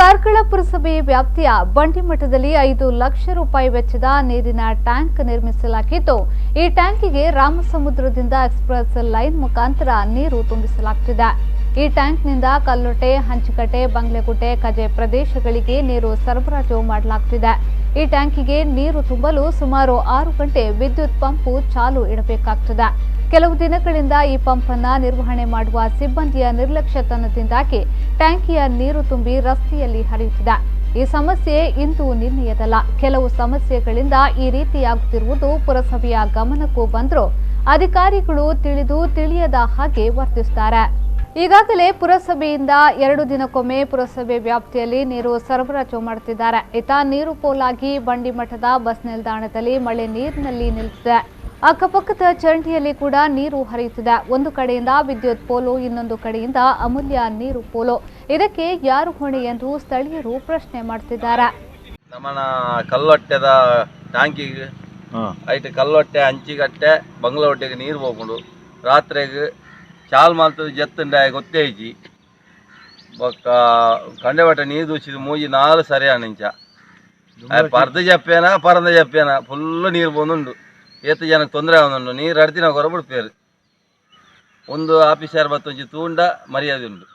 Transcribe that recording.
ಕಾರ್ಕಳ ಪುರಸಭೆ ವ್ಯಾಪ್ತಿಯ ಬಂಡಿಮಠದಲ್ಲಿ 5 ಲಕ್ಷ ರೂಪಾಯಿ ವೆಚ್ಚದ ನೀರಿನ ಟ್ಯಾಂಕ್ ನಿರ್ಮಿಸಲಾಗಿದ್ದು, ಈ ಟ್ಯಾಂಕಿಗೆ ರಾಮಸಮುದ್ರದಿಂದ ಎಕ್ಸ್‌ಪ್ರೆಸ್ ಲೈನ್ ಮುಖಾಂತರ ನೀರು ತುಂಬಿಸಲಾಗುತ್ತಿದೆ। ಈ ಟ್ಯಾಂಕ್ನಿಂದ ಕಲ್ಲೊಟ್ಟೆ, ಹಂಚಿಕಟ್ಟೆ, ಬಂಗ್ಲೆಗುಡ್ಡೆ, ಕಜೆ ಪ್ರದೇಶಗಳಿಗೆ ನೀರು ಸರಬರಾಜು ಮಾಡಲಾಗುತ್ತಿದೆ। ಈ ಟ್ಯಾಂಕಿಗೆ ನೀರು ತುಂಬಲು ಸುಮಾರು 6 ಗಂಟೆ ವಿದ್ಯುತ್ ಪಂಪ್ ಚಾಲು ಇಡಬೇಕಾಗುತ್ತದೆ। ಕೆಲವು ದಿನಗಳಿಂದ ಈ ಪಂಪ್ ಅನ್ನು ನಿರ್ವಹಣೆ ಮಾಡುವ ಸಿಬ್ಬಂದಿಯ ನಿರ್ಲಕ್ಷ್ಯತನದಿಂದಾಗಿ ಟ್ಯಾಂಕಿಯ ನೀರು ತುಂಬಿ ರಸ್ತೆಯಲ್ಲಿ ಹರಿಯುತ್ತಿದೆ। ಈ ಸಮಸ್ಯೆ ಇಂದು ನಿನ್ನೆಯದಲ್ಲ, ಕೆಲವು ಸಮಸ್ಯೆಗಳಿಂದ ಈ ರೀತಿಯಾಗುತ್ತಿರುವುದು ಪುರಸಭೆಯ ಗಮನಕ್ಕೂ ಬಂದರೂ ಅಧಿಕಾರಿಗಳು ತಿಳಿಯದ ಹಾಗೆ ವರ್ತಿಸುತ್ತಾರೆ। ಈಗಾಗಲೇ ಪುರಸಭೆಯಿಂದ 2 ದಿನಕ್ಕೊಮ್ಮೆ ಪುರಸಭೆ ವ್ಯಾಪ್ತಿಯಲ್ಲಿ ನೀರು ಸರಬರಾಜು ಮಾಡುತ್ತಿದ್ದಾರೆ। ಇತ್ತ ನೀರು ಪೋಲಾಗಿ ಬಂಡಿಮಠದ ಬಸ್ ನಿಲ್ದಾಣದಲ್ಲಿ ಮಳೆ ನೀರಿನಲ್ಲಿ ನಿಲ್ಲುತ್ತಿದೆ। ಅಕ್ಕಪಕ್ಕದ ಚರಂಡಿಯಲ್ಲಿ ಕೂಡ ನೀರು ಹರಿಯುತ್ತಿದೆ। ಒಂದು ಕಡೆಯಿಂದ ವಿದ್ಯುತ್ ಪೋಲು, ಇನ್ನೊಂದು ಕಡೆಯಿಂದ ಅಮೂಲ್ಯ ನೀರು ಪೋಲು। ಇದಕ್ಕೆ ಯಾರು ಹೊಣೆ ಎಂದು ಸ್ಥಳೀಯರು ಪ್ರಶ್ನೆ ಮಾಡುತ್ತಿದ್ದಾರೆ। ನಮ್ಮನ ಕಲ್ಲೊಟ್ಟೆದ ಟ್ಯಾಂಕಿಗೆ ಐಟ್ ಕಲ್ಲೊಟ್ಟೆ, ಹಂಚಿಗಟ್ಟೆ, ಬಂಗ್ಲೊಟ್ಟೆಗೆ ನೀರು ಹೋಗ್ಕೊಂಡು ರಾತ್ರಿಗೆ ಚಾಲ್ ಮಾಲ್ತದ ಜತ್ತಂಡ ಗೊತ್ತೇಜಿ ಬೊಕ್ಕ ಕಂಡೆಬಟ್ಟ ನೀರು ದೂಸಿದ ಮೂಜಿ 4 ಸರಿ ಅನಿಂಚ ಪರ್ದ ಜಪ್ಪೇನ ಪರಂದ ಜಪ್ಪೇನ ಫುಲ್ ನೀರು ಬಂದುಂಡು ಏತು ಜನಕ್ಕೆ ತೊಂದರೆ ಆಗುಂಡು। ನೀರು ಅಡ್ತಿನ ಹೊರಬಿಡ್ಪೇರು ಒಂದು ಆಫೀಸರ್ ಬತ್ತೊಂಚಿ ತೂಂಡ ಮರ್ಯಾದೆ ಉಂಡು।